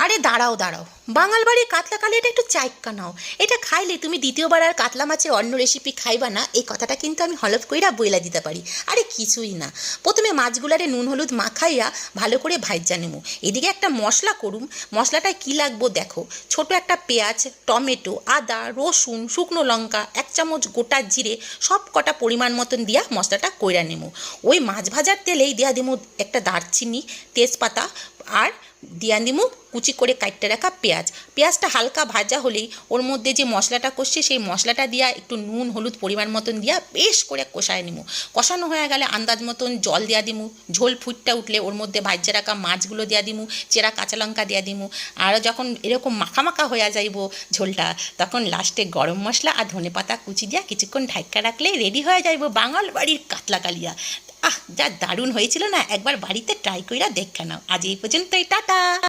আরে দাঁড়াও দাঁড়াও, বাঙাল বাড়ির কাতলা কালিয়াটা একটু চাইক্কা নাও। এটা খাইলে তুমি দ্বিতীয়বার আর কাতলা মাছের অন্য রেসিপি খাইবা না, এই কথাটা কিন্তু আমি হলফ কইরা বইলা দিতে পারি। আরে কিছুই না, প্রথমে মাছগুলারে নুন হলুদ মাখাইয়া ভালো করে ভাইজা নেবো। এদিকে একটা মশলা করুম। মশলাটায় কী লাগবো দেখো, ছোট একটা পেঁয়াজ, টমেটো, আদা, রসুন, শুকনো লঙ্কা, 1 চামচ গোটা জিরে, সব কটা পরিমাণ মতন দিয়া মশলাটা কইরা নেবো। ওই মাছ ভাজার তেলেই দিয়া দিমু একটা দারচিনি, তেজপাতা, আর দিয়া দিমু কুচি করে কাটতে রাখা পেঁয়াজ। পেঁয়াজটা হালকা ভাজা হলেই ওর মধ্যে যে মশলাটা কষছে সেই মশলাটা দিয়া একটু নুন হলুদ পরিমাণ মতন দিয়া বেশ করে কষায় নিমু। কষানো হয়ে গেলে আন্দাজ মতন জল দিয়া দিমু। ঝোল ফুটটা উঠলে ওর মধ্যে ভাজা রাখা মাছগুলো দিয়া দিমু, চেরা কাঁচা লঙ্কা দিয়া দিমু। আর যখন এরকম মাখা মাখা হয়ে যাইব ঝোলটা, তখন লাস্টে গরম মশলা আর ধনেপাতা কুচি দিয়া কিছুক্ষণ ঢাকা রাখলেই রেডি হয়ে যাইব বাঙাল বাড়ির কাতলা কালিয়া। যা দারুণ হয়েছিল না, একবার বাড়িতে ট্রাই কইরা দেখা নাও। আজ এই পর্যন্তই, টাটা।